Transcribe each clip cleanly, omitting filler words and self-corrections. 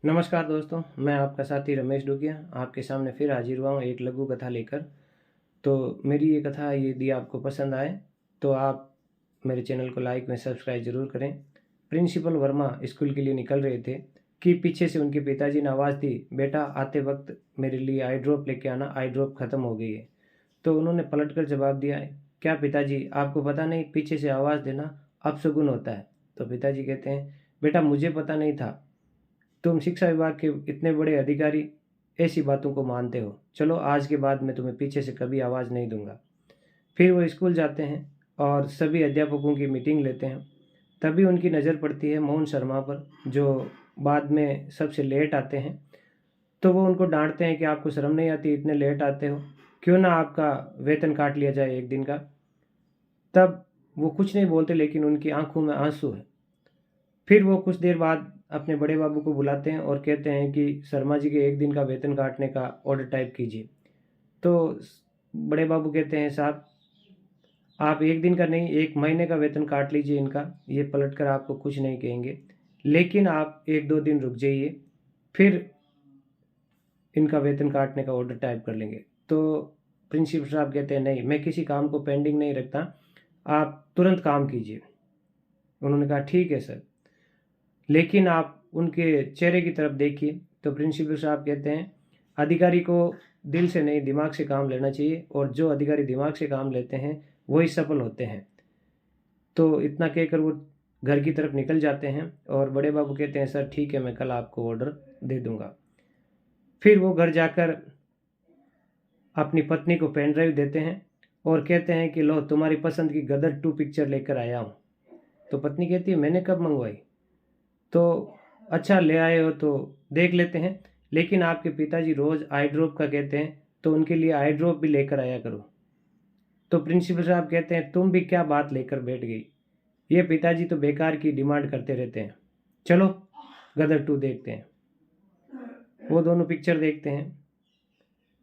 नमस्कार दोस्तों, मैं आपका साथी रमेश डुगिया आपके सामने फिर हाजिर हुआ हूँ एक लघु कथा लेकर। तो मेरी ये कथा यदि आपको पसंद आए तो आप मेरे चैनल को लाइक में सब्सक्राइब ज़रूर करें। प्रिंसिपल वर्मा स्कूल के लिए निकल रहे थे कि पीछे से उनके पिताजी ने आवाज़ दी, बेटा आते वक्त मेरे लिए आई ड्रॉप लेके आना, आई ड्रॉप ख़त्म हो गई है। तो उन्होंने पलटकर जवाब दिया, क्या पिताजी आपको पता नहीं पीछे से आवाज़ देना अपशगुन होता है। तो पिताजी कहते हैं, बेटा मुझे पता नहीं था, तुम शिक्षा विभाग के इतने बड़े अधिकारी ऐसी बातों को मानते हो। चलो आज के बाद मैं तुम्हें पीछे से कभी आवाज़ नहीं दूंगा। फिर वो स्कूल जाते हैं और सभी अध्यापकों की मीटिंग लेते हैं। तभी उनकी नज़र पड़ती है मोहन शर्मा पर, जो बाद में सबसे लेट आते हैं। तो वो उनको डांटते हैं कि आपको शर्म नहीं आती, इतने लेट आते हो, क्यों ना आपका वेतन काट लिया जाए एक दिन का। तब वो कुछ नहीं बोलते, लेकिन उनकी आंखों में आंसू है। फिर वो कुछ देर बाद अपने बड़े बाबू को बुलाते हैं और कहते हैं कि शर्मा जी के एक दिन का वेतन काटने का ऑर्डर टाइप कीजिए। तो बड़े बाबू कहते हैं, साहब आप एक दिन का नहीं, एक महीने का वेतन काट लीजिए इनका, ये पलट कर आपको कुछ नहीं कहेंगे, लेकिन आप एक दो दिन रुक जाइए, फिर इनका वेतन काटने का ऑर्डर टाइप कर लेंगे। तो प्रिंसिपल साहब कहते हैं, नहीं मैं किसी काम को पेंडिंग नहीं रखता, आप तुरंत काम कीजिए। उन्होंने कहा ठीक है सर, लेकिन आप उनके चेहरे की तरफ देखिए। तो प्रिंसिपल साहब कहते हैं, अधिकारी को दिल से नहीं दिमाग से काम लेना चाहिए, और जो अधिकारी दिमाग से काम लेते हैं वही सफल होते हैं। तो इतना कहकर वो घर की तरफ निकल जाते हैं और बड़े बाबू कहते हैं, सर ठीक है मैं कल आपको ऑर्डर दे दूंगा। फिर वो घर जाकर अपनी पत्नी को पेन ड्राइव देते हैं और कहते हैं कि लो तुम्हारी पसंद की गदर 2 पिक्चर लेकर आया हूँ। तो पत्नी कहती है, मैंने कब मंगवाई? तो अच्छा ले आए हो तो देख लेते हैं, लेकिन आपके पिताजी रोज़ आई ड्रॉप का कहते हैं, तो उनके लिए आई ड्रॉप भी लेकर आया करो। तो प्रिंसिपल साहब कहते हैं, तुम भी क्या बात लेकर बैठ गई, ये पिताजी तो बेकार की डिमांड करते रहते हैं। चलो गदर 2 देखते हैं। वो दोनों पिक्चर देखते हैं।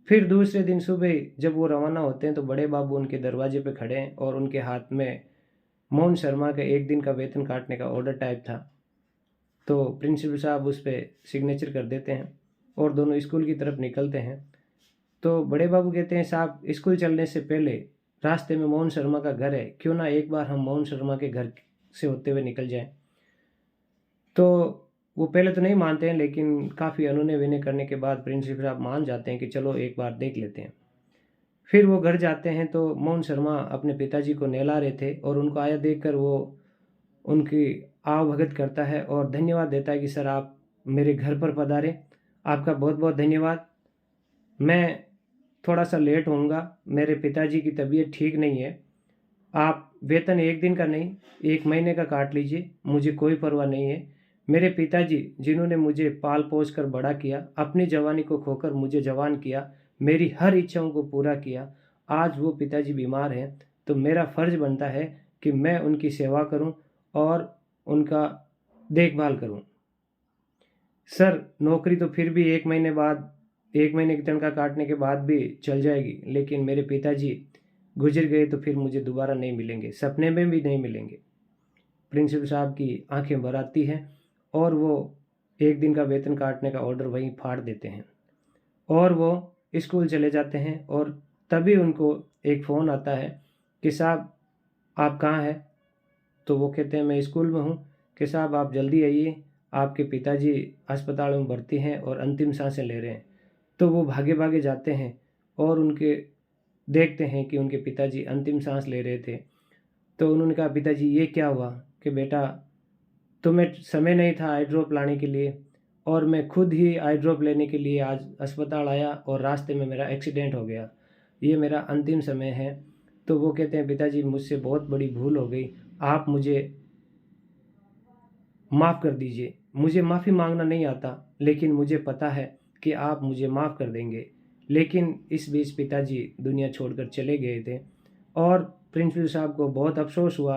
फिर दूसरे दिन सुबह जब वो रवाना होते हैं तो बड़े बाबू उनके दरवाजे पे खड़े हैं और उनके हाथ में मोहन शर्मा का एक दिन का वेतन काटने का ऑर्डर टाइप था। तो प्रिंसिपल साहब उस पर सिग्नेचर कर देते हैं और दोनों स्कूल की तरफ निकलते हैं। तो बड़े बाबू कहते हैं, साहब स्कूल चलने से पहले रास्ते में मोहन शर्मा का घर है, क्यों ना एक बार हम मोहन शर्मा के घर से होते हुए निकल जाएं। तो वो पहले तो नहीं मानते हैं, लेकिन काफ़ी अनुनय विनय करने के बाद प्रिंसिपल साहब मान जाते हैं कि चलो एक बार देख लेते हैं। फिर वो घर जाते हैं तो मोहन शर्मा अपने पिताजी को नहला रहे थे और उनको आया देखकर वो उनकी आवभगत करता है और धन्यवाद देता है कि सर आप मेरे घर पर पधारे, आपका बहुत बहुत धन्यवाद। मैं थोड़ा सा लेट होऊंगा, मेरे पिताजी की तबीयत ठीक नहीं है। आप वेतन एक दिन का नहीं, एक महीने का काट लीजिए, मुझे कोई परवाह नहीं है। मेरे पिताजी जिन्होंने मुझे पाल पोस कर बड़ा किया, अपनी जवानी को खोकर मुझे जवान किया, मेरी हर इच्छाओं को पूरा किया, आज वो पिताजी बीमार हैं, तो मेरा फ़र्ज़ बनता है कि मैं उनकी सेवा करूं और उनका देखभाल करूं। सर नौकरी तो फिर भी 1 महीने बाद, 1 महीने की तनख्वाह काटने के बाद भी चल जाएगी, लेकिन मेरे पिताजी गुज़र गए तो फिर मुझे दोबारा नहीं मिलेंगे, सपने में भी नहीं मिलेंगे। प्रिंसिपल साहब की आंखें भर आती हैं और वो एक दिन का वेतन काटने का ऑर्डर वहीं फाड़ देते हैं और वो स्कूल चले जाते हैं। और तभी उनको एक फ़ोन आता है कि साहब आप कहाँ हैं? तो वो कहते हैं, मैं स्कूल में हूँ। कि साहब आप जल्दी आइए, आपके पिताजी अस्पताल में भर्ती हैं और अंतिम सांसें ले रहे हैं। तो वो भागे भागे जाते हैं और उनके देखते हैं कि उनके पिताजी अंतिम सांस ले रहे थे। तो उन्होंने कहा, पिताजी ये क्या हुआ? कि बेटा तुम्हें समय नहीं था आई ड्रॉप लाने के लिए, और मैं खुद ही आई ड्रॉप लेने के लिए आज अस्पताल आया और रास्ते में मेरा एक्सीडेंट हो गया, ये मेरा अंतिम समय है। तो वो कहते हैं, पिताजी मुझसे बहुत बड़ी भूल हो गई, आप मुझे माफ़ कर दीजिए। मुझे माफ़ी मांगना नहीं आता, लेकिन मुझे पता है कि आप मुझे माफ़ कर देंगे। लेकिन इस बीच पिताजी दुनिया छोड़कर चले गए थे और प्रिंसिपल साहब को बहुत अफ़सोस हुआ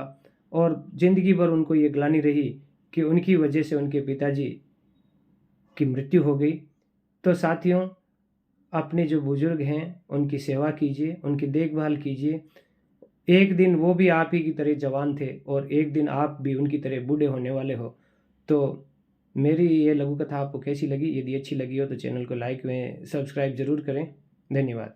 और ज़िंदगी भर उनको ये ग्लानि रही कि उनकी वजह से उनके पिताजी की मृत्यु हो गई। तो साथियों, अपने जो बुज़ुर्ग हैं उनकी सेवा कीजिए, उनकी देखभाल कीजिए। एक दिन वो भी आप ही की तरह जवान थे और एक दिन आप भी उनकी तरह बूढ़े होने वाले हो। तो मेरी ये लघु कथा आपको कैसी लगी? यदि अच्छी लगी हो तो चैनल को लाइक व सब्सक्राइब ज़रूर करें। धन्यवाद।